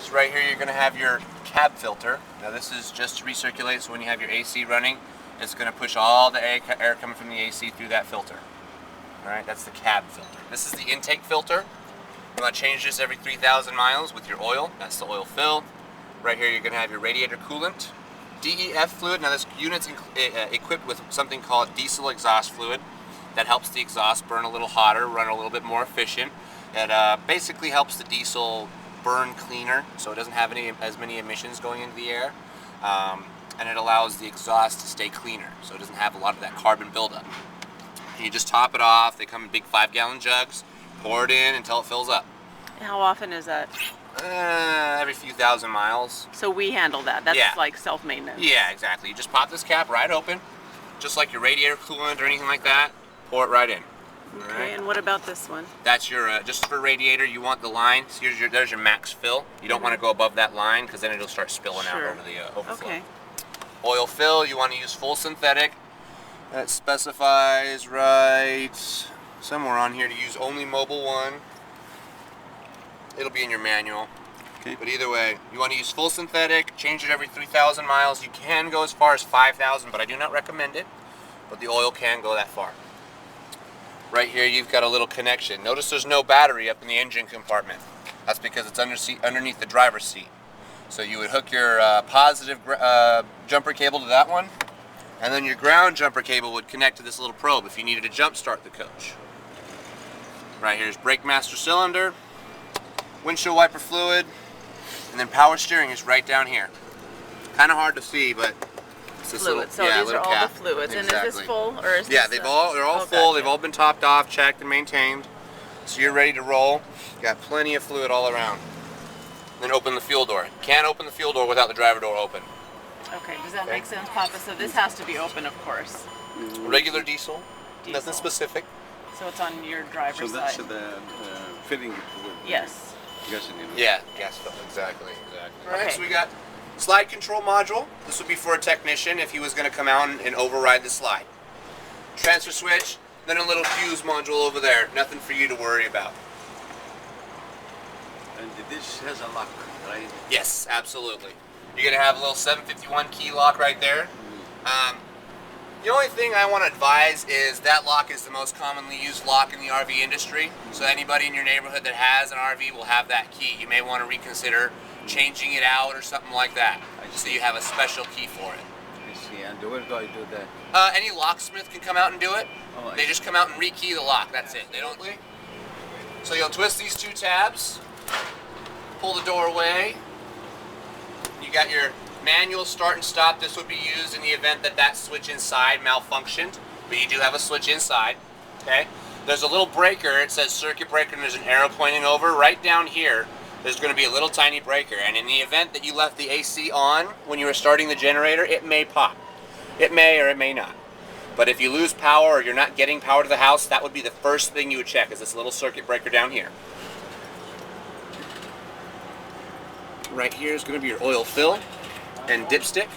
So right here you're going to have your cab filter. Now this is just to recirculate, so when you have your AC running, it's going to push all the air coming from the AC through that filter. Alright, that's the cab filter. This is the intake filter. You want to change this every 3,000 miles with your oil. That's the oil fill. Right here you're going to have your radiator coolant. DEF fluid. Now this unit's equipped with something called diesel exhaust fluid that helps the exhaust burn a little hotter, run a little bit more efficient. It basically helps the diesel burn cleaner, so it doesn't have as many emissions going into the air, and it allows the exhaust to stay cleaner, so it doesn't have a lot of that carbon buildup. And you just top it off. They come in big 5-gallon jugs. Pour it in until it fills up. How often is that? Every few thousand miles. So we handle that. That's like self-maintenance. Yeah, exactly. You just pop this cap right open, just like your radiator coolant or anything like that. Pour it right in. Okay, right. And what about this one? That's your, just for radiator, you want the line. So there's your max fill. You don't want to go above that line because then it'll start spilling out over the overflow. Okay. Oil fill, you want to use full synthetic. That specifies right somewhere on here to use only Mobile 1. It'll be in your manual. Okay. But either way, you want to use full synthetic, change it every 3,000 miles. You can go as far as 5,000, but I do not recommend it. But the oil can go that far. Right here you've got a little connection. Notice there's no battery up in the engine compartment. That's because it's underneath the driver's seat. So you would hook your positive jumper cable to that one, and then your ground jumper cable would connect to this little probe if you needed to jump start the coach. Right here's brake master cylinder, windshield wiper fluid, and then power steering is right down here. Kind of hard to see, but it's this fluid. little, so these are all cap. the fluids. Exactly. And is this full or is yeah, this they're all full. Gotcha. They've all been topped off, checked, and maintained. So you're ready to roll. Got plenty of fluid all around. Then open the fuel door. Can't open the fuel door without the driver door open. Okay, does that make sense, Papa? So this has to be open, of course. Regular diesel. Nothing specific. So it's on your driver's side. So the fitting with yes. gasoline. Yeah, gas filter. Exactly. All right, Okay. so we got slide control module. This would be for a technician if he was going to come out and override the slide. Transfer switch, then a little fuse module over there. Nothing for you to worry about. And this has a lock, right? Yes, absolutely. You're going to have a little 751 key lock right there. The only thing I want to advise is that lock is the most commonly used lock in the RV industry. So anybody in your neighborhood that has an RV will have that key. You may want to reconsider changing it out or something like that. So you have a special key for it. I see. And where do I do that? Any locksmith can come out and do it. Oh, They just come out and rekey the lock. That's it. They don't. So you'll twist these two tabs, pull the door away. You got your manual start and stop. This would be used in the event that that switch inside malfunctioned, but you do have a switch inside. Okay. There's a little breaker. It says circuit breaker, and there's an arrow pointing over. Right down here, there's going to be a little tiny breaker, and in the event that you left the AC on when you were starting the generator, it may pop. It may or it may not. But if you lose power or you're not getting power to the house, that would be the first thing you would check, is this little circuit breaker down here. Right here is going to be your oil fill and dipstick.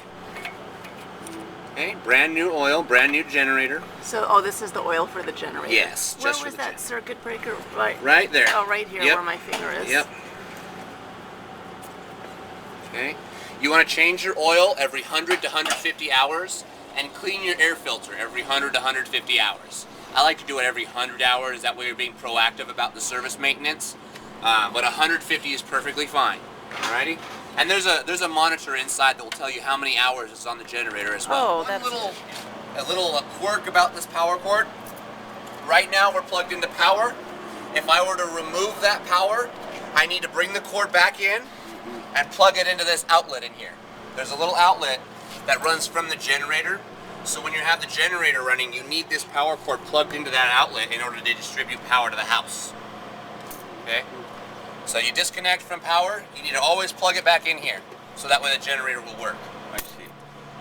Okay, brand new oil, brand new generator. So, this is the oil for the generator. Yes, Where just was for the that circuit breaker? Right there. Oh, right here where my finger is. Yep. Okay. You want to change your oil every 100 to 150 hours and clean your air filter every 100 to 150 hours. I like to do it every 100 hours. That way you're being proactive about the service maintenance. But 150 is perfectly fine. Alrighty? And there's a monitor inside that will tell you how many hours is on the generator as well. Oh, that's a little quirk about this power cord. Right now we're plugged into power. If I were to remove that power, I need to bring the cord back in and plug it into this outlet in here. There's a little outlet that runs from the generator. So when you have the generator running, you need this power cord plugged into that outlet in order to distribute power to the house. Okay? So you disconnect from power, you need to always plug it back in here, so that way the generator will work. I see.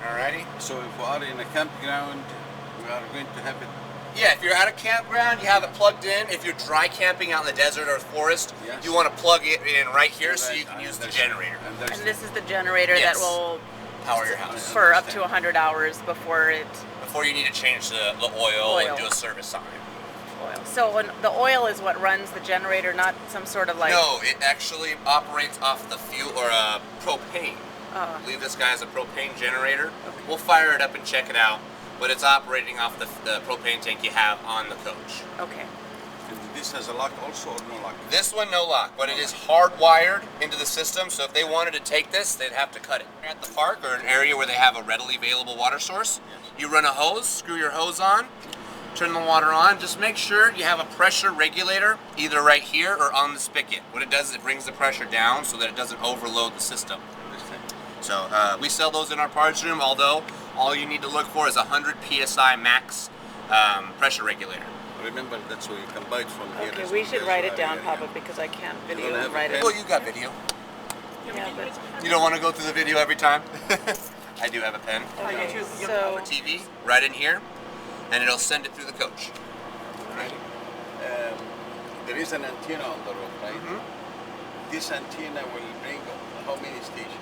Alrighty? So if we are in a campground, we are going to have it. Yeah, if you're at a campground, you have it plugged in. If you're dry camping out in the desert or forest, yes, you want to plug it in right here so Right, you can use the understand. generator. And this is the generator Yes. that will Power your house. for up to 100 hours before it Before you need to change the oil and do a service on it. oil. So when the oil is what runs the generator, not some sort of like... No, it actually operates off the fuel or propane. I believe this guy has a propane generator. Okay. We'll fire it up and check it out, but it's operating off the propane tank you have on the coach. Okay. And this has a lock also or no lock? This one, no lock, but it is hardwired into the system, so if they wanted to take this, they'd have to cut it. At the park or an area where they have a readily available water source, you run a hose, screw your hose on, turn the water on. Just make sure you have a pressure regulator either right here or on the spigot. What it does is it brings the pressure down so that it doesn't overload the system. So we sell those in our parts room, although all you need to look for is 100 PSI max pressure regulator. Remember, that's where you can buy it from here. Okay, we should write it down, Papa, because I can't video and write it. Well, you got video. Yeah, but... You don't want to go through the video every time? I do have a pen. Okay, so... For TV, right in here, and it'll send it through the coach. Right. There is an antenna on the roof, right? Mm-hmm. This antenna will bring how many stations?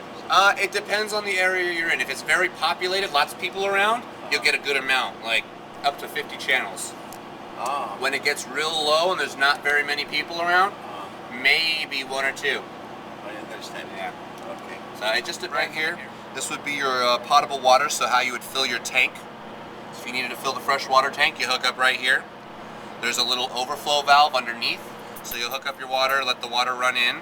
It depends on the area you're in. If it's very populated, lots of people around, you'll get a good amount, like up to 50 channels. When it gets real low and there's not very many people around, maybe one or two. I understand. Yeah. Okay. So I just did right here. This would be your potable water, so how you would fill your tank. So if you needed to fill the fresh water tank, you hook up right here. There's a little overflow valve underneath, so you'll hook up your water, let the water run in,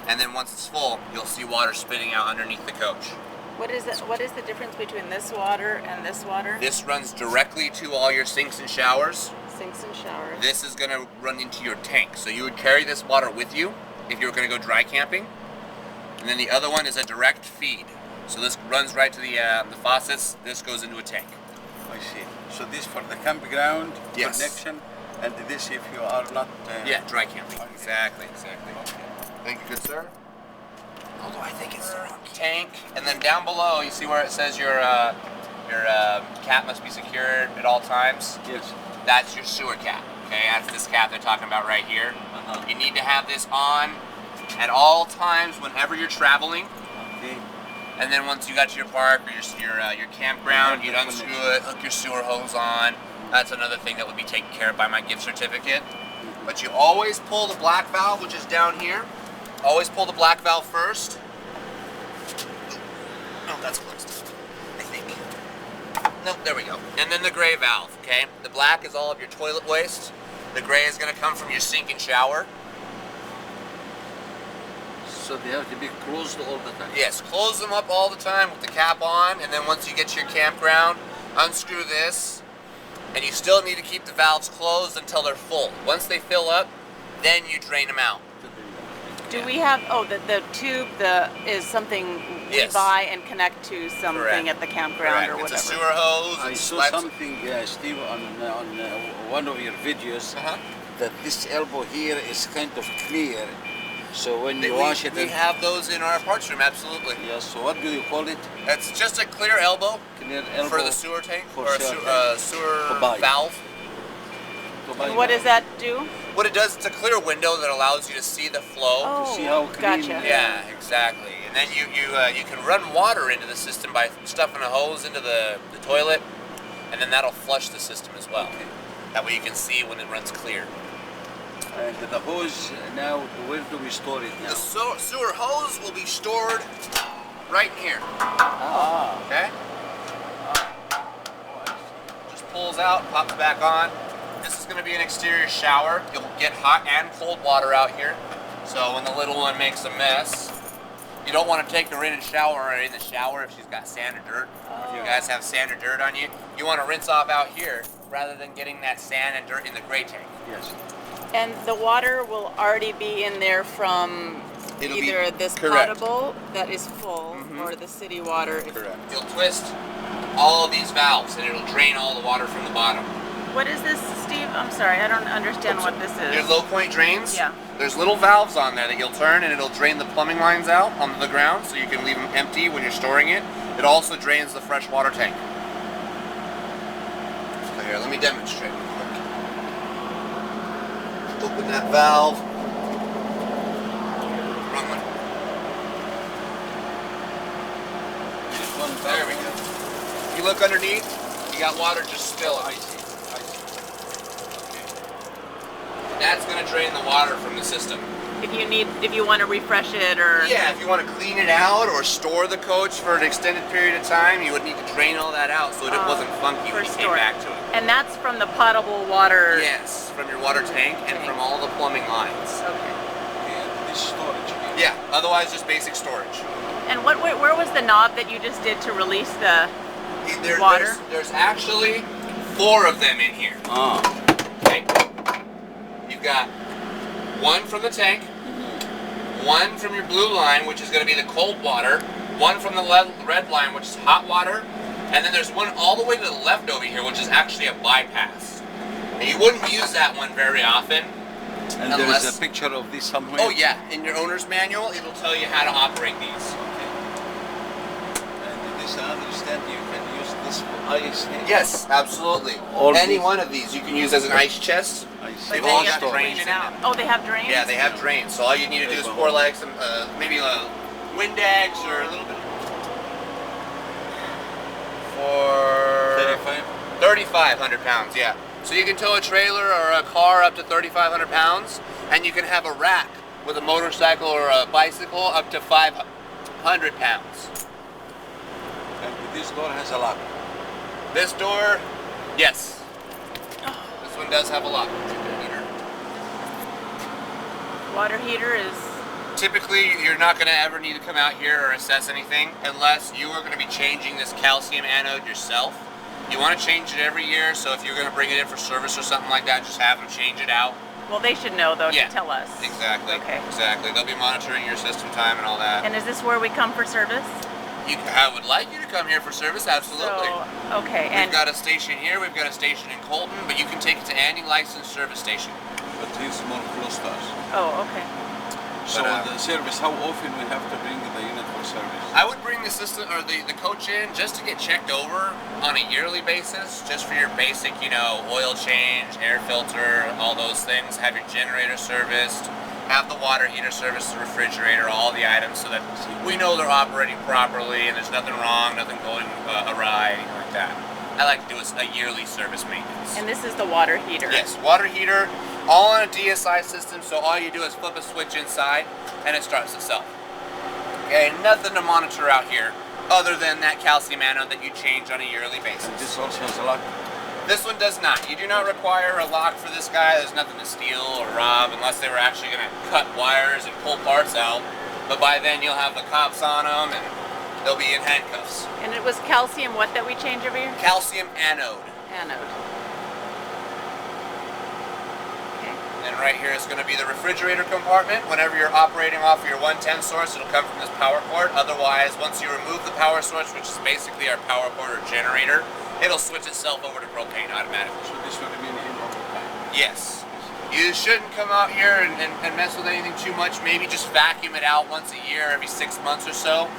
and then once it's full, you'll see water spitting out underneath the coach. What is the difference between this water and this water? This runs directly to all your sinks and showers. Sinks and showers. This is going to run into your tank. So you would carry this water with you if you were going to go dry camping. And then the other one is a direct feed. So this runs right to the faucets. This goes into a tank. I see. So this for the campground connection, and this if you are not... yeah, dry camping. Okay. Exactly. Okay. Thank you, good sir. Although I think it's the wrong tank. And then down below, you see where it says your cap must be secured at all times? Yes. That's your sewer cap. Okay, that's this cap they're talking about right here. You need to have this on at all times whenever you're traveling. Okay. And then once you got to your park or your campground, you'd unscrew it, hook your sewer hose on. That's another thing that would be taken care of by my gift certificate. But you always pull the black valve, which is down here. Always pull the black valve first. Oh, that's closed, I think. Nope, there we go. And then the gray valve, okay? The black is all of your toilet waste. The gray is going to come from your sink and shower. So they have to be closed all the time? Yes, close them up all the time with the cap on, and then once you get to your campground, unscrew this, and you still need to keep the valves closed until they're full. Once they fill up, then you drain them out. Do we have, the tube is something we buy and connect to something at the campground or whatever? It's a sewer hose. I saw something, Steve, on one of your videos, that this elbow here is kind of clear. So when you wash it... We have those in our parts room, absolutely. Yes, so what do you call it? It's just a clear elbow. Clear elbow. For the sewer tank, for or a sewer valve. And what does that do? What it does, it's a clear window that allows you to see the flow. Oh, to see how clean. Gotcha. Yeah, exactly. And then you can run water into the system by stuffing a hose into the toilet, and then that'll flush the system as well. Okay. That way you can see when it runs clear. And the hose now, where do we store it now? The sewer hose will be stored right in here. Ah. Okay? Just pulls out, pops back on. This is going to be an exterior shower. You'll get hot and cold water out here. So when the little one makes a mess, you don't want to take her in and shower her in the shower if she's got sand or dirt. If you guys have sand or dirt on you, you want to rinse off out here rather than getting that sand and dirt in the gray tank. Yes. And the water will already be in there from either this potable that is full or the city water. Correct. You'll twist all of these valves and it'll drain all the water from the bottom. What is this, Steve? I'm sorry, I don't understand what this is. Your low point drains? Yeah. There's little valves on there that you'll turn and it'll drain the plumbing lines out onto the ground so you can leave them empty when you're storing it. It also drains the fresh water tank. So here, let me demonstrate real quick. Open that valve. Wrong one. There we go. If you look underneath, you got water just spilling. I see. That's going to drain the water from the system. If you want to refresh it or... Yeah, if you want to clean it out or store the coach for an extended period of time, you would need to drain all that out so that it wasn't funky when you came back to it. And that's from the potable water? Yes, from your water tank and from all the plumbing lines. Okay. And this storage again. Yeah, otherwise just basic storage. And where was the knob that you just did to release the water? There's actually 4 of them in here. Oh. Okay. You've got one from the tank, one from your blue line, which is going to be the cold water, one from the red line, which is hot water, and then there's one all the way to the left over here, which is actually a bypass. Now, you wouldn't use that one very often. And there's a picture of this somewhere? Oh yeah, in your owner's manual, it'll tell you how to operate these. Okay. And this, I understand you can use this for ice? Yes, absolutely. Any one of these you can use as an ice chest. They've all got drains in them. Oh, they have drains? Yeah, they have drains. So all you need to do is pour like some, maybe a Windex or a little bit. For 3,500 pounds, yeah. So you can tow a trailer or a car up to 3,500 pounds, and you can have a rack with a motorcycle or a bicycle up to 500 pounds. And this door has a lock? This door, yes. This one does have a lock. Water heater is... Typically, you're not going to ever need to come out here or assess anything unless you are going to be changing this calcium anode yourself. You want to change it every year, so if you're going to bring it in for service or something like that, just have them change it out. Well, they should know, though, to tell us. Exactly. Okay. Exactly. They'll be monitoring your system time and all that. And is this where we come for service? I would like you to come here for service, absolutely. So, okay. We've got a station here, we've got a station in Colton, but you can take it to any licensed service station. But he's more close to us. Oh, okay. So the service, how often we have to bring the unit for service? I would bring the system or the coach in just to get checked over on a yearly basis, just for your basic, you know, oil change, air filter, all those things. Have your generator serviced, have the water heater serviced, the refrigerator, all the items, so that we know they're operating properly and there's nothing wrong, nothing going awry, anything like that. I like to do a yearly service maintenance. And this is the water heater? Yes, water heater, all on a DSI system, so all you do is flip a switch inside and it starts itself. Okay, nothing to monitor out here other than that calcium anode that you change on a yearly basis. And this also has a lock? This one does not. You do not require a lock for this guy. There's nothing to steal or rob unless they were actually going to cut wires and pull parts out. But by then you'll have the cops on them and they'll be in handcuffs. And it was calcium what that we change every year? Calcium anode. Anode. Okay. And right here is going to be the refrigerator compartment. Whenever you're operating off of your 110 source, it'll come from this power cord. Otherwise, once you remove the power source, which is basically our power cord or generator, it'll switch itself over to propane automatically. So this will remain in all the time? Yes. You shouldn't come out here and mess with anything too much. Maybe just vacuum it out once a year, every 6 months or so.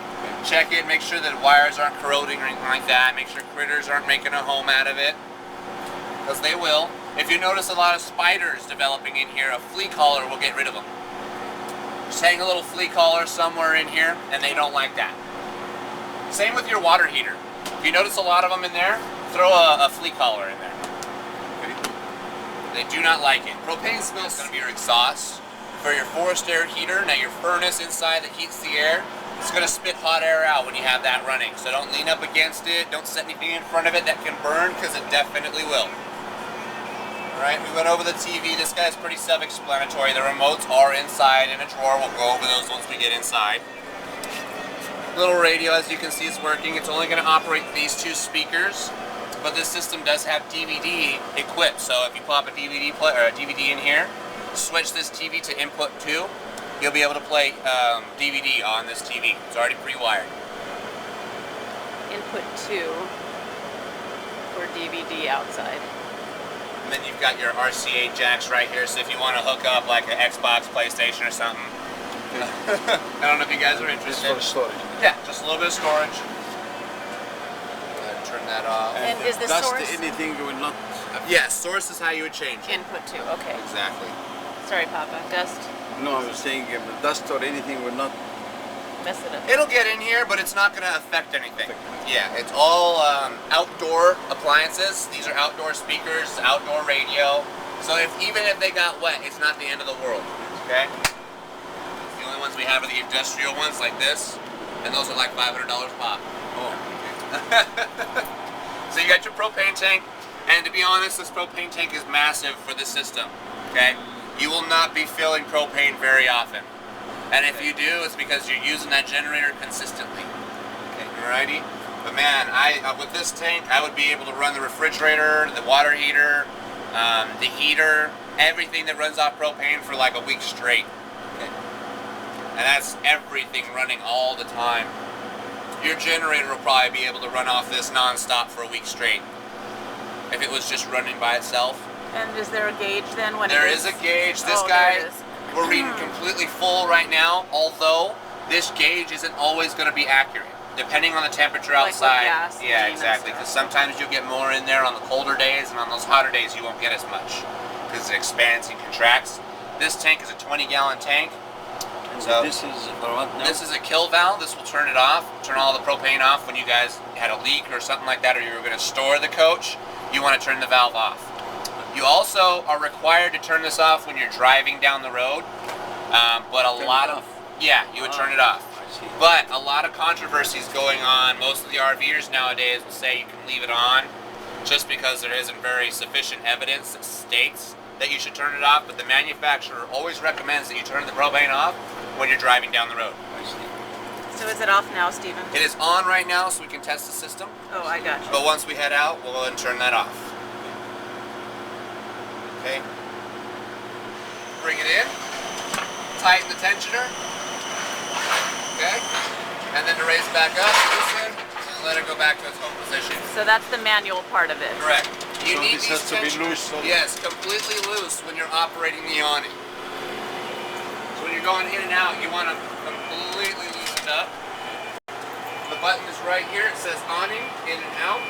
Check it, make sure that wires aren't corroding or anything like that. Make sure critters aren't making a home out of it, because they will. If you notice a lot of spiders developing in here, a flea collar will get rid of them. Just hang a little flea collar somewhere in here, and they don't like that. Same with your water heater. If you notice a lot of them in there, throw a flea collar in there. They do not like it. Propane smoke is going to be your exhaust. For your forced air heater, now your furnace inside that heats the air, it's going to spit hot air out when you have that running. So don't lean up against it. Don't set anything in front of it that can burn, because it definitely will. Alright, we went over the TV. This guy's pretty self-explanatory. The remotes are inside in a drawer. We'll go over those once we get inside. Little radio, as you can see, is working. It's only going to operate these 2 speakers, but this system does have DVD equipped. So if you pop a DVD player or a DVD in here, switch this TV to input 2, you'll be able to play DVD on this TV. It's already pre-wired. Input 2 for DVD outside. And then you've got your RCA jacks right here, so if you want to hook up like an Xbox, PlayStation, or something. I don't know if you guys are interested. Just for storage. Yeah, just a little bit of storage. Go ahead and turn that off. And is the source? Anything will not. Yes, source is how you would change it. Input 2, okay. Exactly. Sorry, Papa. Dust. No, I was saying dust or anything will not mess it up. It'll get in here, but it's not going to affect anything. Yeah, it's all outdoor appliances. These are outdoor speakers, outdoor radio. So even if they got wet, it's not the end of the world. Okay? The only ones we have are the industrial ones like this, and those are like $500 pop. Oh. So you got your propane tank, and to be honest, this propane tank is massive for this system. Okay? You will not be filling propane very often. And if you do, it's because you're using that generator consistently. Okay. Alrighty? But man, with this tank, I would be able to run the refrigerator, the water heater, the heater, everything that runs off propane for like a week straight. Okay. And that's everything running all the time. Your generator will probably be able to run off this non-stop for a week straight if it was just running by itself. And is there a gauge then? There is a gauge. This guy, we're reading completely full right now, although this gauge isn't always going to be accurate. Depending on the temperature outside. Like gas, yeah, exactly. Because sometimes you'll get more in there on the colder days, and on those hotter days you won't get as much because it expands and contracts. This tank is a 20-gallon tank. So this is for what now? This is a kill valve. This will turn it off, turn all the propane off when you guys had a leak or something like that, or you were going to store the coach. You want to turn the valve off. You also are required to turn this off when you're driving down the road, but a lot of you would turn it off. But a lot of controversies going on. Most of the RVers nowadays will say you can leave it on just because there isn't very sufficient evidence that states that you should turn it off, but the manufacturer always recommends that you turn the propane off when you're driving down the road. So is it off now, Stephen? It is on right now so we can test the system. Oh, I got you. But once we head out, we'll go ahead and turn that off. Okay. Bring it in. Tighten the tensioner. Okay. And then to raise it back up, loosen, and let it go back to its home position. So that's the manual part of it. Correct. You so need this these has to be loose. Yes, completely loose when you're operating the awning. So when you're going in and out, you want to completely loosen it up. The button is right here. It says awning, in and out.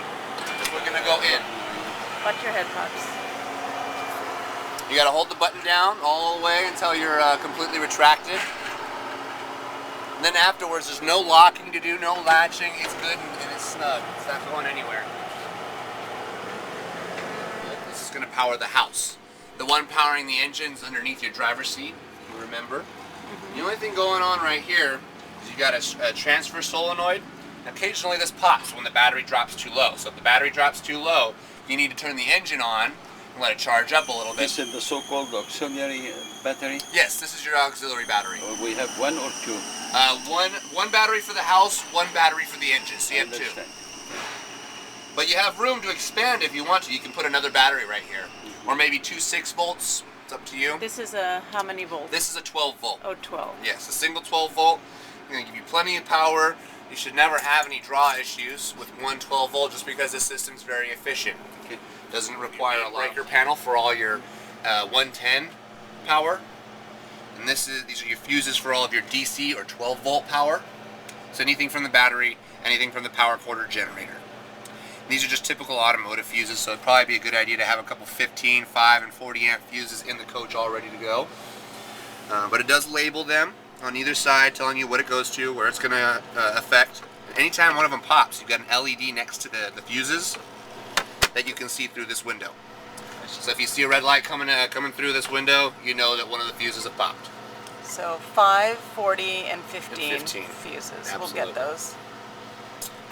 We're going to go in. Watch your head, Pops. You got to hold the button down all the way until you're completely retracted. And then afterwards, there's no locking to do, no latching. It's good and it's snug. It's not going anywhere. This is going to power the house. The one powering the engine's underneath your driver's seat, you remember. The only thing going on right here is you got a transfer solenoid. Occasionally this pops when the battery drops too low. So if the battery drops too low, you need to turn the engine on and let it charge up a little bit. This is the so-called auxiliary battery? Yes, this is your auxiliary battery. We have one or two? One battery for the house, one battery for the engine, so you have two. But you have room to expand if you want to. You can put another battery right here. Or maybe two 6-volts. It's up to you. This is a how many volts? This is a 12-volt. Oh, 12. Yes, a single 12-volt. It's going to give you plenty of power. You should never have any draw issues with one 12-volt just because the system's very efficient. Okay. Doesn't require a breaker panel for all your 110 power. And these are your fuses for all of your DC or 12-volt power. So anything from the battery, anything from the power quarter generator. These are just typical automotive fuses, so it'd probably be a good idea to have a couple 15, 5, and 40 amp fuses in the coach all ready to go. But it does label them on either side, telling you what it goes to, where it's going to affect. Anytime one of them pops, you've got an LED next to the fuses that you can see through this window. So if you see a red light coming through this window, you know that one of the fuses have popped. So 5, 40, and 15, and 15. fuses. Absolutely. We'll get those.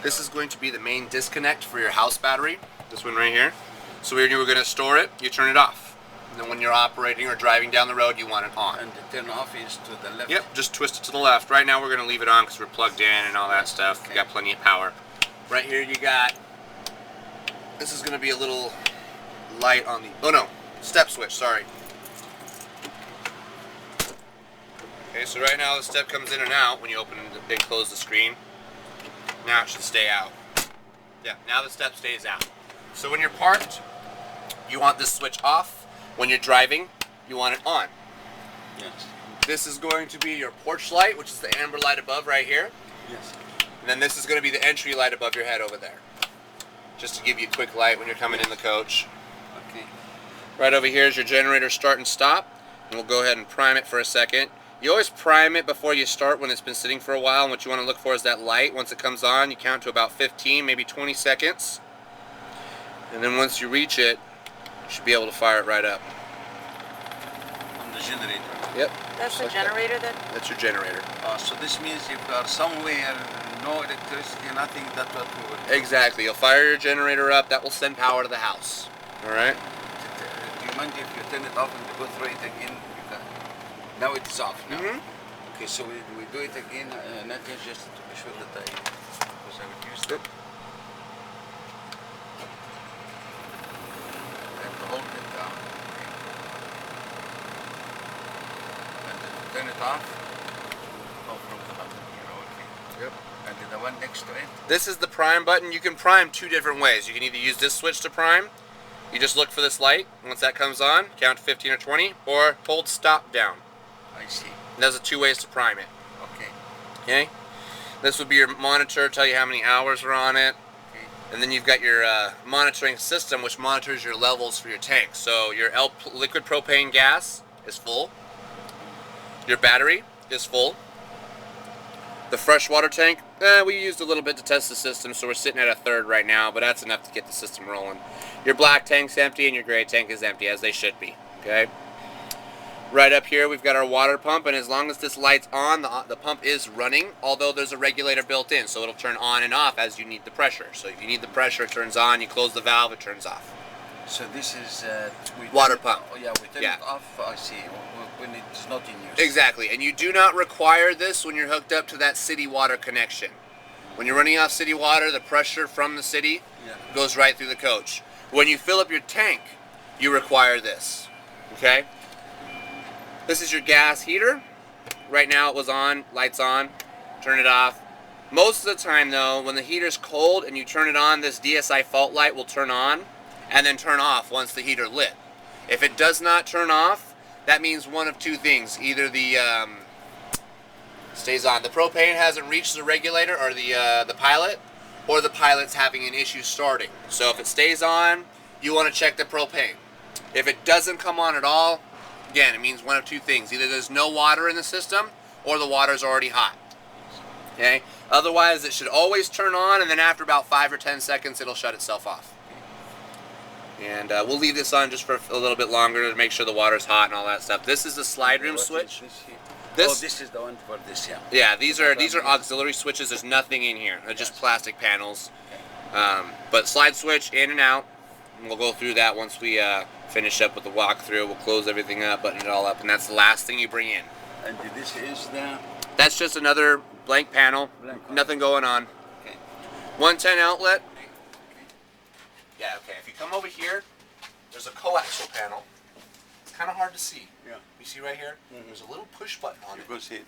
This is going to be the main disconnect for your house battery. This one right here. So when you were going to store it, you turn it off. And then when you're operating or driving down the road, you want it on. And the turn off is to the left? Yep, just twist it to the left. Right now we're going to leave it on because we're plugged in and all that stuff. Okay. We got plenty of power. Right here you got, this is going to be a little light on the, oh no, step switch, sorry. Okay, so right now the step comes in and out when you open and close the screen. Now it should stay out. Yeah, now the step stays out. So when you're parked, you want this switch off. When you're driving, you want it on. Yes. This is going to be your porch light, which is the amber light above right here. Yes. And then this is going to be the entry light above your head over there. Just to give you a quick light when you're coming in the coach. Okay. Right over here is your generator start and stop. And we'll go ahead and prime it for a second. You always prime it before you start when it's been sitting for a while, and what you want to look for is that light. Once it comes on, you count to about 15, maybe 20 seconds. And then once you reach it, you should be able to fire it right up. the generator. Yep. That's the generator then? That's your generator. So this means if you are somewhere, no electricity, nothing, that's what we would do. Exactly. You'll fire your generator up. That will send power to the house. All right? Do you mind if you turn it off and go through it again? Now it is off now. Okay, so we do it again, Nadia, just to be sure that because I would use it. And hold it down. And then turn it off. From the button here, okay. Yep. And then the one next to it. This is the prime button. You can prime two different ways. You can either use this switch to prime. You just look for this light. Once that comes on, count to 15 or 20, or hold stop down. I see. And those are two ways to prime it. Okay. Okay? This would be your monitor, tell you how many hours are on it. Okay. And then you've got your monitoring system, which monitors your levels for your tank. So your liquid propane gas is full. Your battery is full. The freshwater tank, we used a little bit to test the system, so we're sitting at a third right now, but that's enough to get the system rolling. Your black tank's empty and your gray tank is empty, as they should be. Okay? Right up here, we've got our water pump, and as long as this light's on, the pump is running, although there's a regulator built in, so it'll turn on and off as you need the pressure. So if you need the pressure, it turns on. You close the valve, it turns off. So this is water pump. Oh yeah, we turn it off. I see. When it's not in use. Exactly, and you do not require this when you're hooked up to that city water connection. When you're running off city water, the pressure from the city goes right through the coach. When you fill up your tank, you require this. Okay. This is your gas heater. Right now it was on, lights on, turn it off. Most of the time though, when the heater's cold and you turn it on, this DSI fault light will turn on and then turn off once the heater lit. If it does not turn off, that means one of two things. Either the stays on, the propane hasn't reached the regulator or the pilot, or the pilot's having an issue starting. So if it stays on, you want to check the propane. If it doesn't come on at all, again, it means one of two things. Either there's no water in the system, or the water's already hot. Okay? Otherwise, it should always turn on, and then after about 5 or 10 seconds, it'll shut itself off. And we'll leave this on just for a little bit longer to make sure the water's hot and all that stuff. This is the slide room switch. This is the one for this, yeah. Yeah, these are auxiliary switches. There's nothing in here. They're just plastic panels. But slide switch in and out. And we'll go through that once we finish up with the walkthrough. We'll close everything up, button it all up, and that's the last thing you bring in. And this is the... That's just another blank panel. Nothing going on. Okay. 110 outlet. Yeah, okay. If you come over here, there's a coaxial panel. It's kind of hard to see. Yeah. You see right here? There's a little push button on it. You can see it.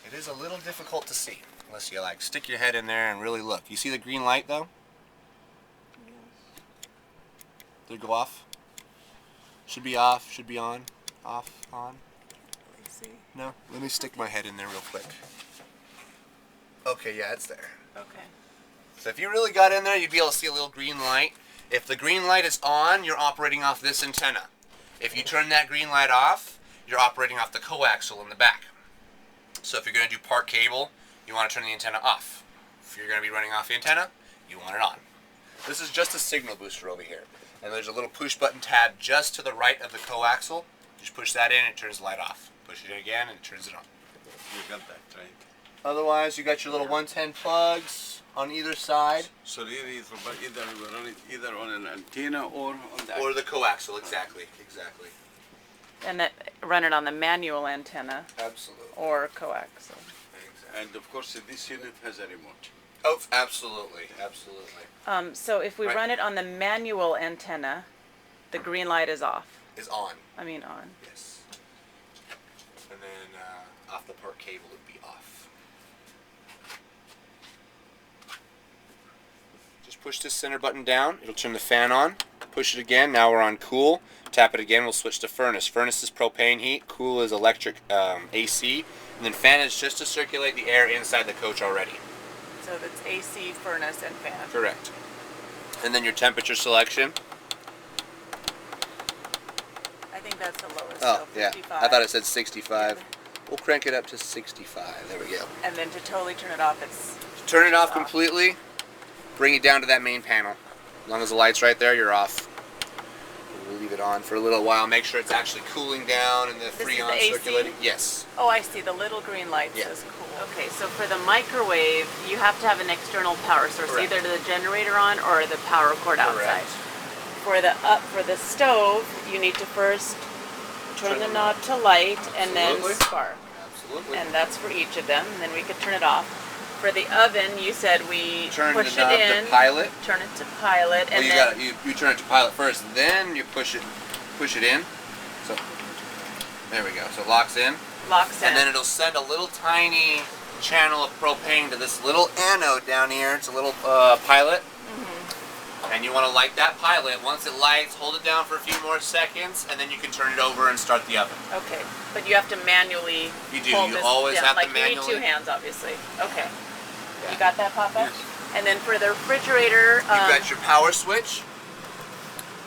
It is a little difficult to see unless you like stick your head in there and really look. You see the green light though? Did it go off? Should be off, should be on. Off, on. No? Let me stick my head in there real quick. Okay, yeah, it's there. Okay. So if you really got in there, you'd be able to see a little green light. If the green light is on, you're operating off this antenna. If you turn that green light off, you're operating off the coaxial in the back. So if you're going to do part cable, you want to turn the antenna off. If you're going to be running off the antenna, you want it on. This is just a signal booster over here. And there's a little push button tab just to the right of the coaxial. Just push that in, it turns the light off. Push it in again, and it turns it on. You got that, right? Otherwise, you got your little 110 plugs on either side. So really, it's either on an antenna or on the... Or the coaxial, exactly. Exactly. And that, run it on the manual antenna. Absolutely. Or coaxial. Exactly. And of course, this unit has a remote. Oh, absolutely. Absolutely. So if we run it on the manual antenna, the green light is off. Is on. I mean on. Yes. And then off the part cable would be off. Just push this center button down. It'll turn the fan on. Push it again. Now we're on cool. Tap it again. We'll switch to furnace. Furnace is propane heat. Cool is electric AC. And then fan is just to circulate the air inside the coach already. So that's AC, furnace, and fan. Correct. And then your temperature selection. I think that's the lowest. Oh, so yeah. 55. I thought it said 65. We'll crank it up to 65. There we go. And then to totally turn it off, it's... Turn it off completely. Bring it down to that main panel. As long as the light's right there, you're off. We'll leave it on for a little while. Make sure it's actually cooling down and the Freon circulating. Yes. Oh, I see. The little green light says cool. Okay, so for the microwave, you have to have an external power source, Correct. either the generator on or the power cord outside. For the stove, you need to first turn the knob to light and then spark. Absolutely. And that's for each of them. And then we could turn it off. For the oven, you said we turn push the knob it in, to pilot. turn it to pilot, and well, then you turn it to pilot first, then you push it in. So there we go. So it locks in. Locks in. And then it'll send a little tiny channel of propane to this little anode down here. It's a little pilot. And you want to light that pilot. Once it lights, hold it down for a few more seconds, and then you can turn it over and start the oven. Okay, but you have to manually. You do. You always have to manually. You need 2 hands, obviously. Okay. Yeah. You got that, Papa? Yes. And then for the refrigerator, you've got your power switch,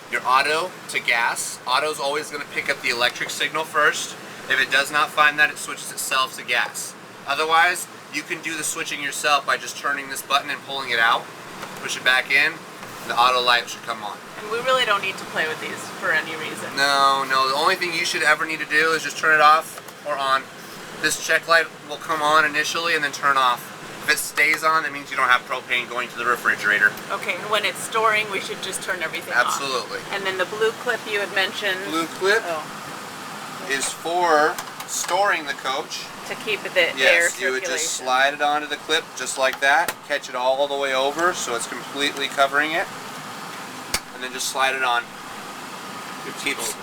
your auto to gas. Auto's always going to pick up the electric signal first. If it does not find that, it switches itself to gas. Otherwise, you can do the switching yourself by just turning this button and pulling it out. Push it back in. The auto light should come on. And we really don't need to play with these for any reason. No. The only thing you should ever need to do is just turn it off or on. This check light will come on initially and then turn off. If it stays on, that means you don't have propane going to the refrigerator. Okay, and when it's storing, we should just turn everything off. Absolutely. And then the blue clip you had mentioned. Blue clip is for storing the coach. To keep the air circulation. You would just slide it onto the clip just like that, catch it all the way over so it's completely covering it, and then just slide it on. It keeps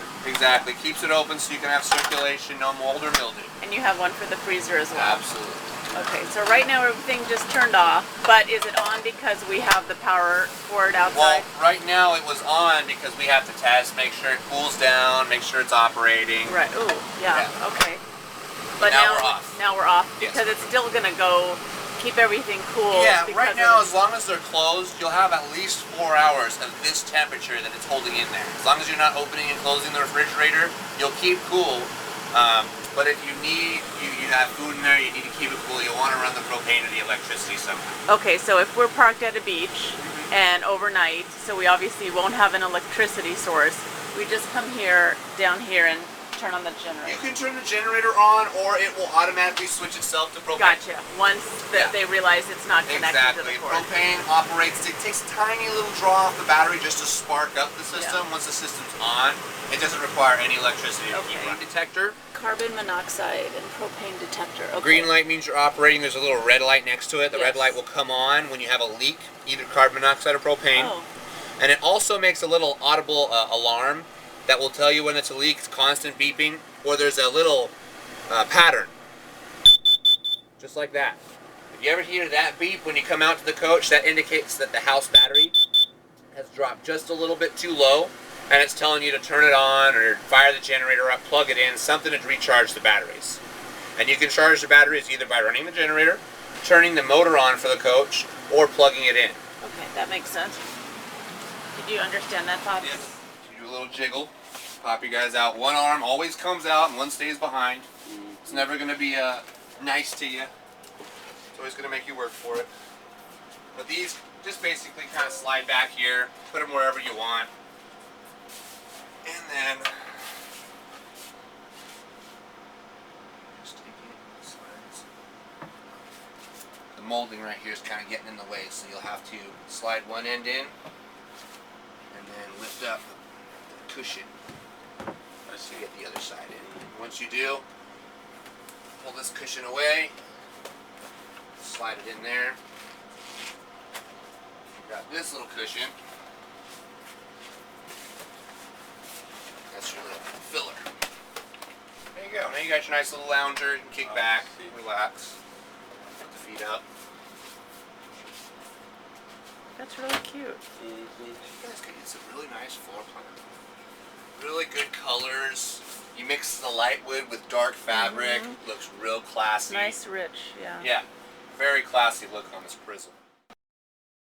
keeps it open so you can have circulation, no mold or mildew. And you have one for the freezer as well. Absolutely. Okay, so right now everything just turned off, but is it on because we have the power cord outside? Well, right now it was on because we have to test, make sure it cools down, make sure it's operating. Right. Ooh, yeah. Okay. But now we're off. Now we're off because it's still gonna go keep everything cool. Yeah, right now as long as they're closed, you'll have at least 4 hours of this temperature that it's holding in there. As long as you're not opening and closing the refrigerator, you'll keep cool. But if you have food in there, you need to keep it cool. You'll want to run the propane or the electricity somehow. Okay, so if we're parked at a beach and overnight, so we obviously won't have an electricity source, we just come down here and turn on the generator. You can turn the generator on, or it will automatically switch itself to propane. Gotcha. Once they realize it's not connected to the cord. Propane operates, it takes a tiny little draw off the battery just to spark up the system. Once the system's on, it doesn't require any electricity to keep running. Detector. Carbon monoxide and propane detector. Okay. Green light means you're operating. There's a little red light next to it. The red light will come on when you have a leak, either carbon monoxide or propane. Oh. And it also makes a little audible alarm that will tell you when it's a leak. It's constant beeping, or there's a little pattern, just like that. If you ever hear that beep when you come out to the coach, that indicates that the house battery has dropped just a little bit too low, and it's telling you to turn it on or fire the generator up, plug it in, something to recharge the batteries. And you can charge the batteries either by running the generator, turning the motor on for the coach, or plugging it in. Okay, that makes sense. Did you understand that, Pop? Yes. You do a little jiggle, pop you guys out. One arm always comes out and one stays behind. It's never going to be nice to you. It's always going to make you work for it. But these just basically kind of slide back here, put them wherever you want. And then just take it, slides. The molding right here is kind of getting in the way, so you'll have to slide one end in and then lift up the cushion to get the other side in. Once you do, pull this cushion away, slide it in there. You've got this little cushion. That's your little filler. There you go. Now you got your nice little lounger. You can kick back, relax, put the feet up. That's really cute. You guys can get some really nice floor plan. Really good colors. You mix the light wood with dark fabric. Looks real classy. Nice, rich, yeah. Yeah. Very classy look on this Prism.